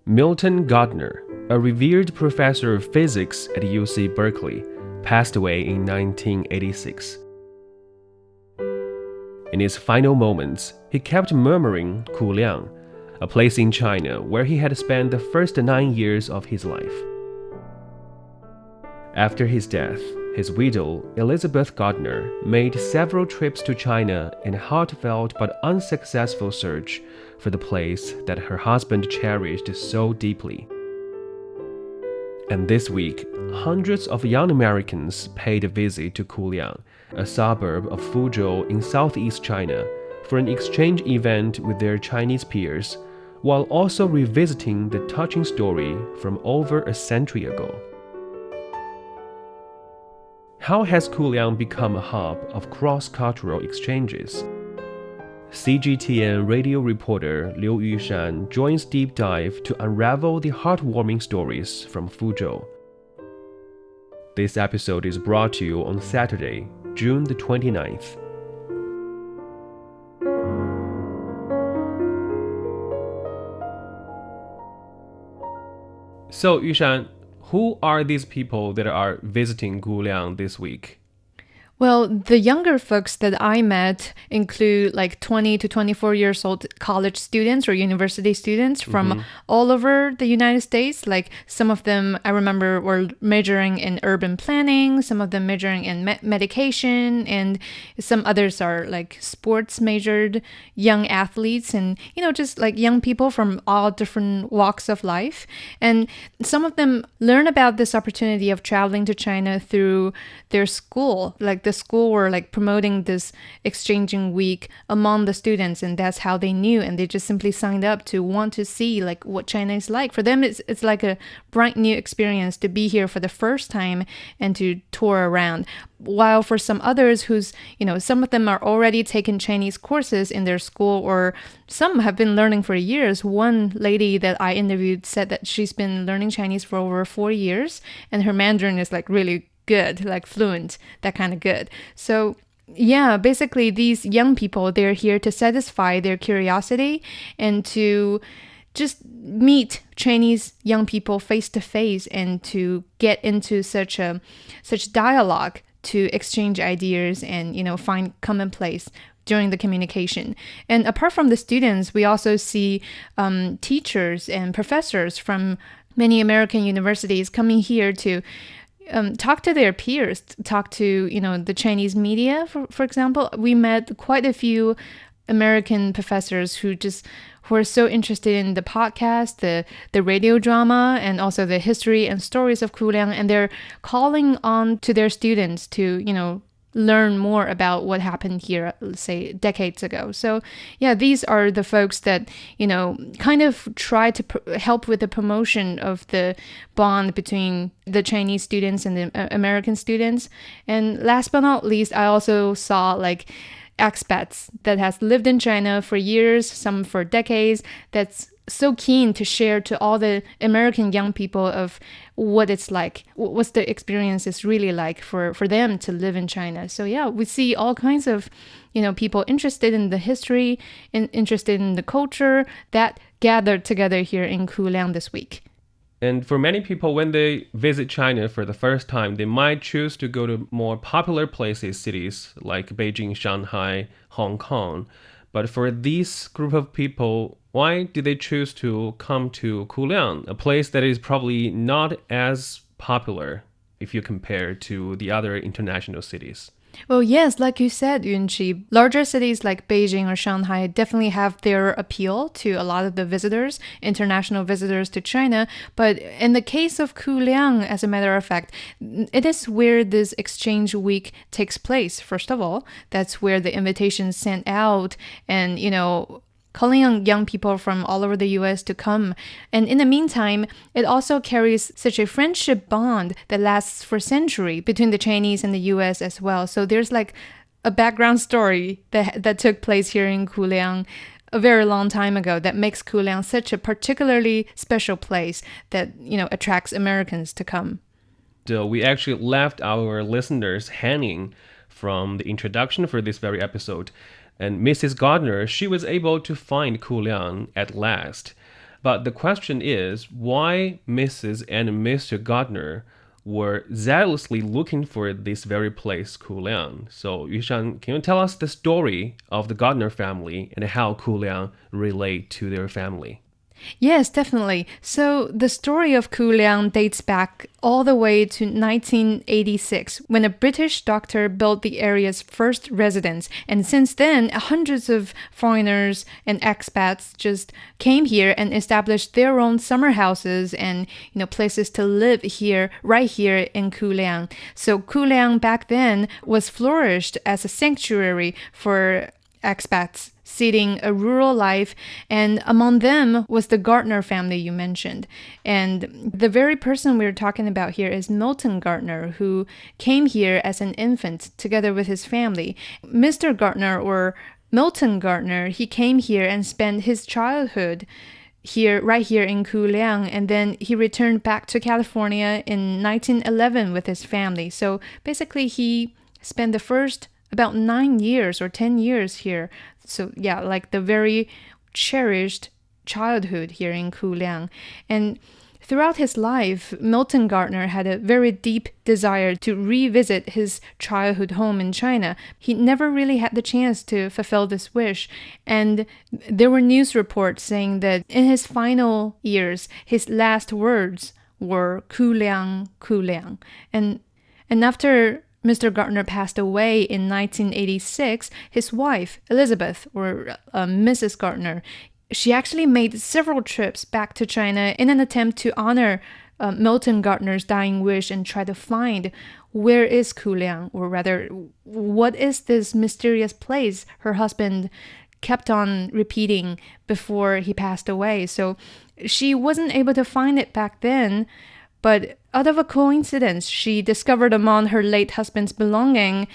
Milton Gardner, a revered professor of physics at UC Berkeley, passed away in 1986. In his final moments, he kept murmuring Kuliang, a place in China where he had spent the first 9 years of his life. After his death, his widow, Elizabeth Gardner, made several trips to China in a heartfelt but unsuccessful search for the place that her husband cherished so deeply. And this week, hundreds of young Americans paid a visit to Kuliang, a suburb of Fuzhou in southeast China, for an exchange event with their Chinese peers, while also revisiting the touching story from over a century ago. How has Kuliang become a hub of cross-cultural exchanges? CGTN Radio reporter Liu Yushan joins Deep Dive to unravel the heartwarming stories from Fuzhou. This episode is brought to you on Saturday, June the 29th. So, Yushan, who are these people that are visiting Kuliang this week? Well, the younger folks that I met include like 20 to 24 years old college students or university students from all over the United States. Like some of them, I remember, were majoring in urban planning, some of them majoring in medication, and some others are like sports majored young athletes and, just like young people from all different walks of life. And some of them learn about this opportunity of traveling to China through their school, like the school were like promoting this exchanging week among the students, and that's how they knew, and they just simply signed up to want to see like what China is like. For them, it's like a bright new experience to be here for the first time and to tour around. While for some others who's, some of them are already taking Chinese courses in their school, or some have been learning for years. One lady that I interviewed said that she's been learning Chinese for over 4 years, and her Mandarin is like really good, like fluent, that kind of good. So yeah, basically these young people, they're here to satisfy their curiosity and to just meet Chinese young people face to face and to get into such dialogue to exchange ideas and, find common place during the communication. And apart from the students, we also see teachers and professors from many American universities coming here to talk to their peers, talk to, the Chinese media, for example. We met quite a few American professors who are so interested in the podcast, the radio drama, and also the history and stories of Kuliang, and they're calling on to their students to, learn more about what happened here, let's say, decades ago. So yeah, these are the folks that, kind of try to help with the promotion of the bond between the Chinese students and the American students. And last but not least, I also saw like expats that has lived in China for years, some for decades, that's so keen to share to all the American young people of what it's like, what's the experience is really like for them to live in China. So yeah, we see all kinds of, people interested in the history and interested in the culture that gathered together here in Kuliang this week. And for many people, when they visit China for the first time, they might choose to go to more popular places, cities like Beijing, Shanghai, Hong Kong. But for this group of people, why do they choose to come to Kuliang, a place that is probably not as popular if you compare to the other international cities? Well, yes, like you said, Yunqi, larger cities like Beijing or Shanghai definitely have their appeal to a lot of the visitors, international visitors to China. But in the case of Kuliang, as a matter of fact, it is where this exchange week takes place. First of all, that's where the invitations sent out and, calling on young people from all over the US to come. And in the meantime, it also carries such a friendship bond that lasts for centuries between the Chinese and the US as well. So there's like a background story that took place here in Kuliang a very long time ago that makes Kuliang such a particularly special place that, attracts Americans to come. So we actually left our listeners hanging from the introduction for this very episode. And Mrs. Gardner, she was able to find Kuliang at last. But the question is, why Mrs. and Mr. Gardner were zealously looking for this very place, Kuliang? So, Yushan, can you tell us the story of the Gardner family and how Kuliang relate to their family? Yes, definitely. So the story of Kuliang dates back all the way to 1986, when a British doctor built the area's first residence. And since then, hundreds of foreigners and expats just came here and established their own summer houses and, places to live here, right here in Kuliang. So Kuliang back then was flourished as a sanctuary for expats seeding a rural life, and among them was the Gardner family you mentioned. And the very person we're talking about here is Milton Gardner, who came here as an infant together with his family. Mr. Gardner, or Milton Gardner, he came here and spent his childhood here, right here in Kuliang, and then he returned back to California in 1911 with his family. So basically he spent the first about 9 years or 10 years here. So yeah, like the very cherished childhood here in Kuliang. And throughout his life, Milton Gardner had a very deep desire to revisit his childhood home in China. He never really had the chance to fulfill this wish. And there were news reports saying that in his final years, his last words were Kuliang, Kuliang. And after Mr. Gardner passed away in 1986, his wife, Elizabeth, or Mrs. Gardner, she actually made several trips back to China in an attempt to honor Milton Gardner's dying wish and try to find where is Kuliang, or rather, what is this mysterious place her husband kept on repeating before he passed away. So she wasn't able to find it back then, but out of a coincidence, she discovered among her late husband's belongings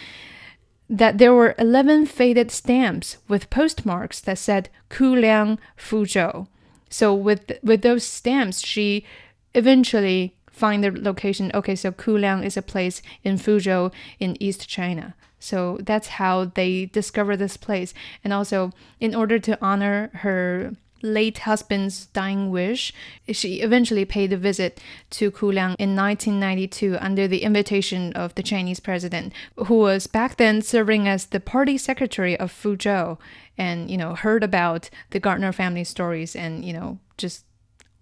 that there were 11 faded stamps with postmarks that said Kuliang, Fuzhou. So with those stamps, she eventually found the location. Okay, so Kuliang is a place in Fuzhou in East China. So that's how they discovered this place. And also, in order to honor her late husband's dying wish, she eventually paid a visit to Kuliang in 1992 under the invitation of the Chinese president, who was back then serving as the party secretary of Fuzhou, and heard about the Gardner family stories and just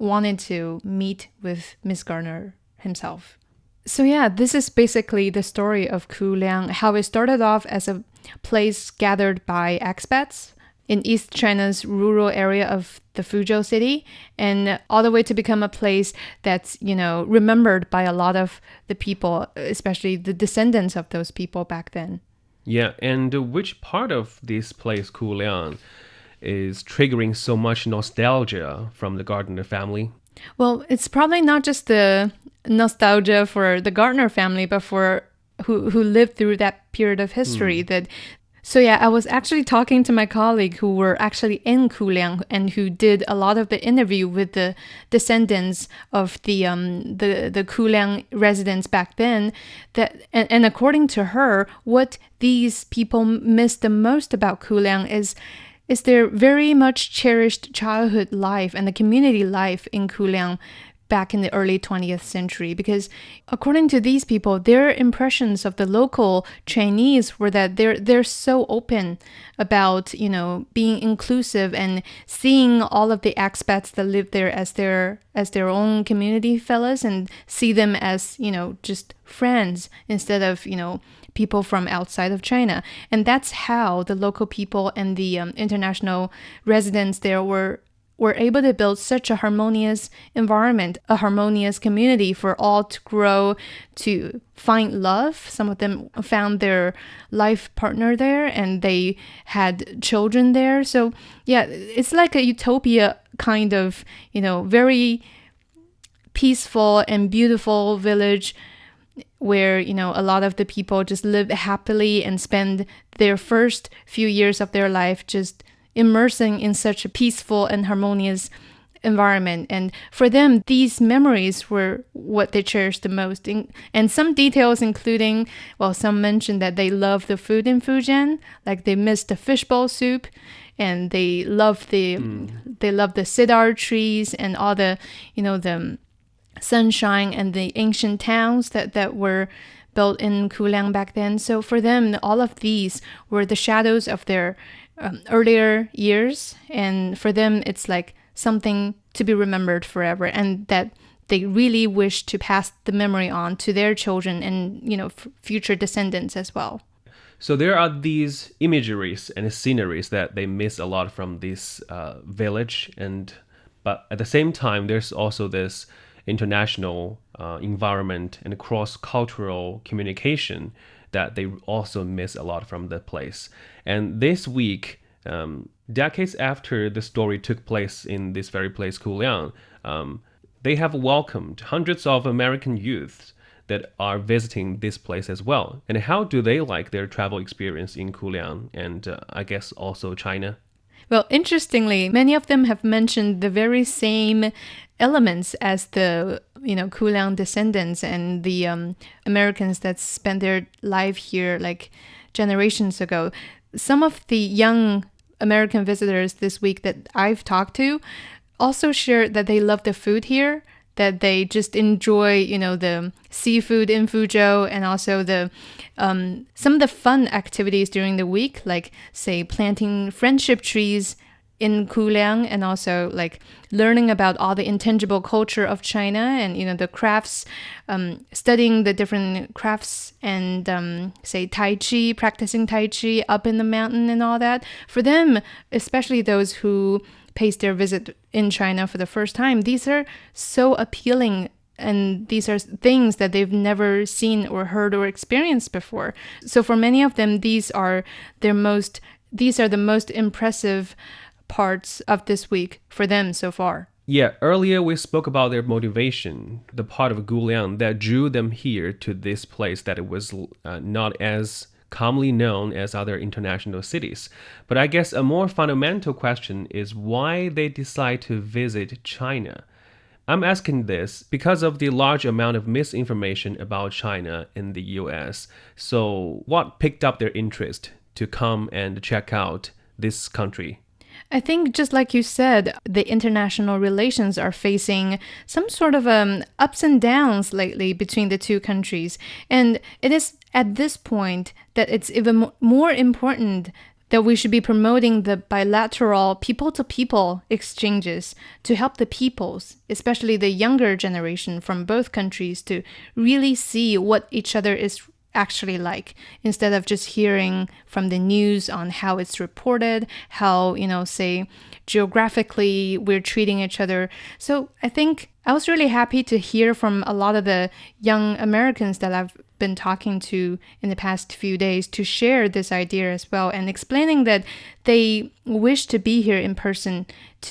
wanted to meet with Miss Gardner himself. So yeah, this is basically the story of Kuliang, how it started off as a place gathered by expats in East China's rural area of the Fuzhou city, and all the way to become a place that's, remembered by a lot of the people, especially the descendants of those people back then. Yeah, and which part of this place, Kuliang, is triggering so much nostalgia from the Gardner family? Well, it's probably not just the nostalgia for the Gardner family, but for who lived through that period of history. So yeah, I was actually talking to my colleague who were actually in Kuliang and who did a lot of the interview with the descendants of the Kuliang residents back then. And according to her, what these people miss the most about Kuliang is their very much cherished childhood life and the community life in Kuliang back in the early 20th century. Because according to these people, their impressions of the local Chinese were that they're so open about, being inclusive and seeing all of the expats that live there as their own community fellows, and see them as, just friends instead of, people from outside of China. And that's how the local people and the international residents there were able to build such a harmonious environment, a harmonious community for all to grow, to find love. Some of them found their life partner there and they had children there. So yeah, it's like a utopia kind of, very peaceful and beautiful village where, a lot of the people just live happily and spend their first few years of their life just immersing in such a peaceful and harmonious environment. And for them, these memories were what they cherished the most. And some details including, well, some mentioned that they love the food in Fujian, like they miss the fishbowl soup, and they love the cedar trees and all the, the sunshine and the ancient towns that were built in Kuliang back then. So for them, all of these were the shadows of their earlier years. And for them, it's like something to be remembered forever, and that they really wish to pass the memory on to their children and, future descendants as well. So there are these imageries and sceneries that they miss a lot from this village, but at the same time, there's also this international environment and cross-cultural communication that they also miss a lot from the place. And this week, decades after the story took place in this very place, Kuliang, they have welcomed hundreds of American youths that are visiting this place as well. And how do they like their travel experience in Kuliang and I guess also China? Well, interestingly, many of them have mentioned the very same elements as the, Kuliang descendants and the Americans that spent their life here like generations ago. Some of the young American visitors this week that I've talked to also shared that they love the food here, that they just enjoy, the seafood in Fuzhou, and also the some of the fun activities during the week, like say planting friendship trees in Kuliang, and also like learning about all the intangible culture of China and the crafts, studying the different crafts, and say Tai Chi, practicing Tai Chi up in the mountain and all that. For them, especially those who pays their visit in China for the first time, these are so appealing, and these are things that they've never seen or heard or experienced before. So for many of them, these are the most impressive parts of this week for them so far. Yeah, earlier we spoke about their motivation, the part of Kuliang that drew them here to this place, that it was not as commonly known as other international cities. But I guess a more fundamental question is why they decide to visit China. I'm asking this because of the large amount of misinformation about China in the US. So what picked up their interest to come and check out this country? I think just like you said, the international relations are facing some sort of ups and downs lately between the two countries. And it is at this point that it's even more important that we should be promoting the bilateral people-to-people exchanges to help the peoples, especially the younger generation from both countries, to really see what each other is actually like, instead of just hearing from the news on how it's reported, how, say, geographically we're treating each other. So I think I was really happy to hear from a lot of the young Americans that I've been talking to in the past few days to share this idea as well, and explaining that they wish to be here in person.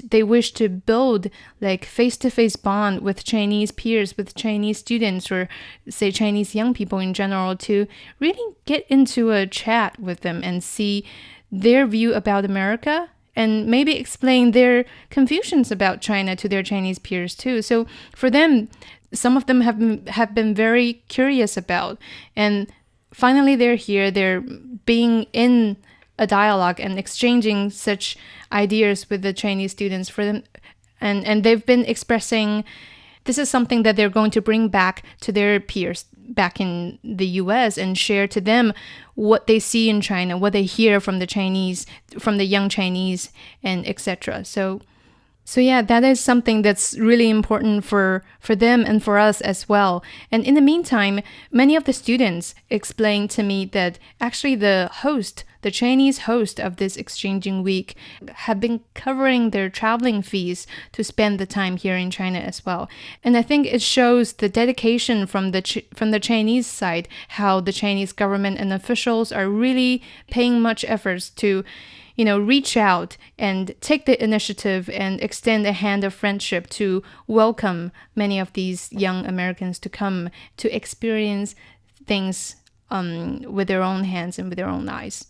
They wish to build like face-to-face bond with Chinese peers, with Chinese students, or say Chinese young people in general, to really get into a chat with them and see their view about America, and maybe explain their confusions about China to their Chinese peers too. So for them, some of them have been very curious about, and finally they're here. They're being in a dialogue and exchanging such ideas with the Chinese students for them, and they've been expressing this is something that they're going to bring back to their peers back in the US and share to them what they see in China, what they hear from the Chinese, from the young Chinese, and etc. So yeah, that is something that's really important for them and for us as well. And in the meantime, many of the students explained to me that actually the Chinese host of this exchanging week, have been covering their traveling fees to spend the time here in China as well. And I think it shows the dedication from the Chinese side, how the Chinese government and officials are really paying much efforts to reach out and take the initiative and extend a hand of friendship to welcome many of these young Americans to come to experience things with their own hands and with their own eyes.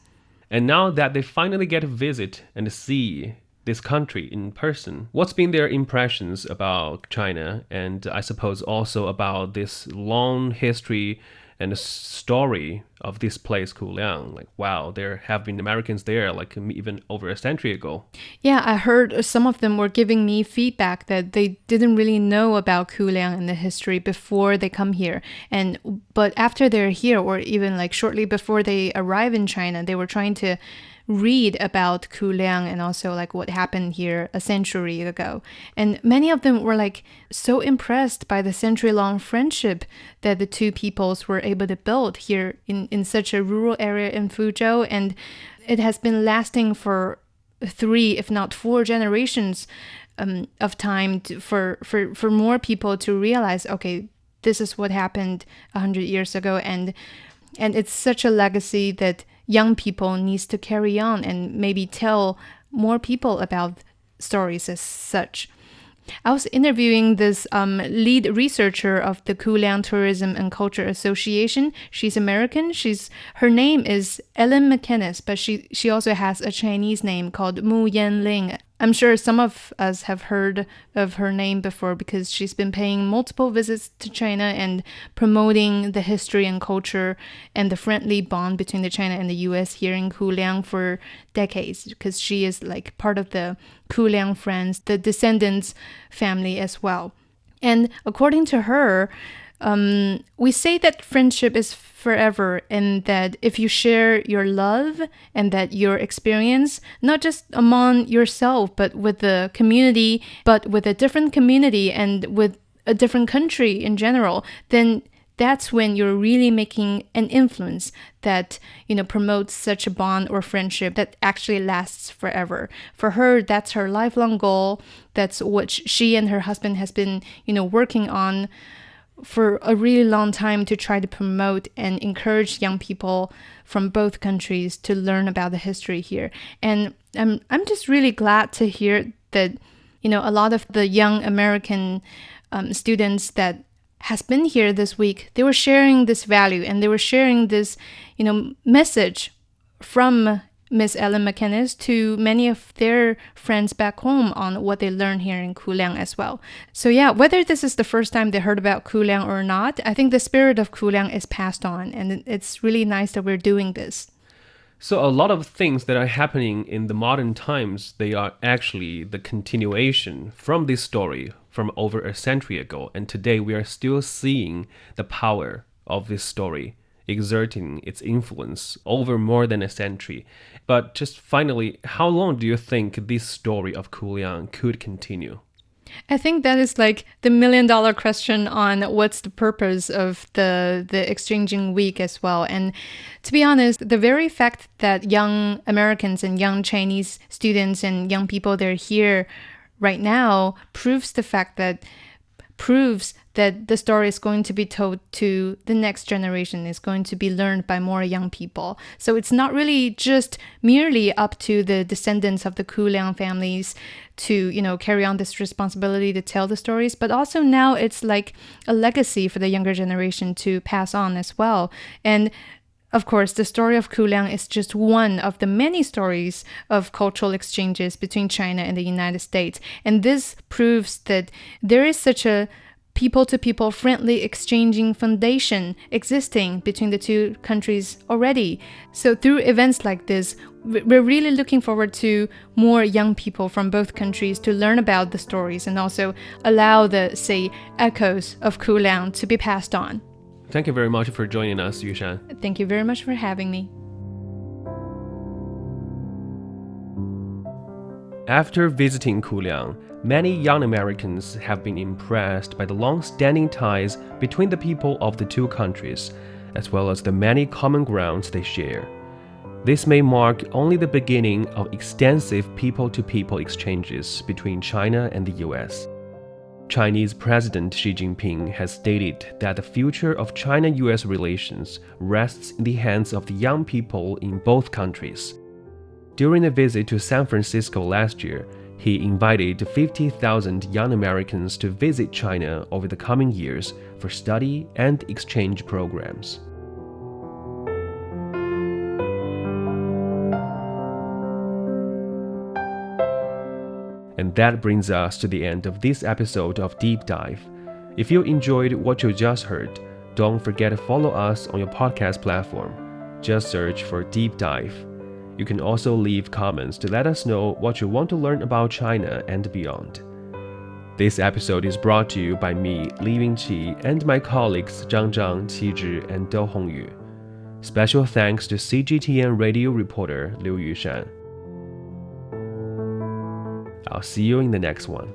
And now that they finally get to visit and see this country in person. What's been their impressions about China, and I suppose also about this long history and the story of this place, Kuliang? Like, wow, there have been Americans there, like even over a century ago. Yeah, I heard some of them were giving me feedback that they didn't really know about Kuliang and the history before they come here. But after they're here, or even like shortly before they arrive in China, they were trying to read about Kuliang and also like what happened here a century ago. And many of them were like so impressed by the century-long friendship that the two peoples were able to build here in such a rural area in Fuzhou. And it has been lasting for 3, if not 4 generations of time for more people to realize, okay, this is what happened 100 years ago. And it's such a legacy that young people needs to carry on and maybe tell more people about stories as such. I was interviewing this lead researcher of the Kuliang Tourism and Culture Association. She's American. Her name is Ellen McInnes, but she also has a Chinese name called Mu Yanling. I'm sure some of us have heard of her name before because she's been paying multiple visits to China and promoting the history and culture and the friendly bond between the China and the US here in Kuliang for decades, because she is like part of the Kuliang Friends, the descendants family as well. And according to her, we say that friendship is forever, and that if you share your love and that your experience, not just among yourself, but with the community, but with a different community and with a different country in general, then that's when you're really making an influence that, promotes such a bond or friendship that actually lasts forever. For her, that's her lifelong goal. That's what she and her husband has been, working on for a really long time to try to promote and encourage young people from both countries to learn about the history here. And I'm just really glad to hear that, a lot of the young American students that has been here this week, they were sharing this value and they were sharing this, message from Miss Ellen McInnes to many of their friends back home on what they learned here in Kuliang as well. So yeah, whether this is the first time they heard about Kuliang or not, I think the spirit of Kuliang is passed on, and it's really nice that we're doing this. So a lot of things that are happening in the modern times, they are actually the continuation from this story from over a century ago. And today we are still seeing the power of this story exerting its influence over more than a century. But just finally, how long do you think this story of Kuliang could continue? I think that is like the $1,000,000 question on what's the purpose of the exchanging week as well. And to be honest, the very fact that young Americans and young Chinese students and young people, they're here right now proves that the story is going to be told to the next generation, is going to be learned by more young people. So it's not really just merely up to the descendants of the Kuliang families to, carry on this responsibility to tell the stories, but also now it's like a legacy for the younger generation to pass on as well. And of course, the story of Kuliang is just one of the many stories of cultural exchanges between China and the United States. And this proves that there is such a people-to-people friendly exchanging foundation existing between the two countries already. So through events like this, we're really looking forward to more young people from both countries to learn about the stories and also allow the, say, echoes of Kuliang to be passed on. Thank you very much for joining us, Yushan. Thank you very much for having me. After visiting Kuliang, many young Americans have been impressed by the long-standing ties between the people of the two countries, as well as the many common grounds they share. This may mark only the beginning of extensive people-to-people exchanges between China and the US. Chinese President Xi Jinping has stated that the future of China-US relations rests in the hands of the young people in both countries. During a visit to San Francisco last year, he invited 50,000 young Americans to visit China over the coming years for study and exchange programs. And that brings us to the end of this episode of Deep Dive. If you enjoyed what you just heard, don't forget to follow us on your podcast platform. Just search for Deep Dive. You can also leave comments to let us know what you want to learn about China and beyond. This episode is brought to you by me, Liu Yushan, and my colleagues Zhang Zhang, Qizhi, and Dou Hongyu. Special thanks to CGTN Radio reporter Liu Yushan. I'll see you in the next one.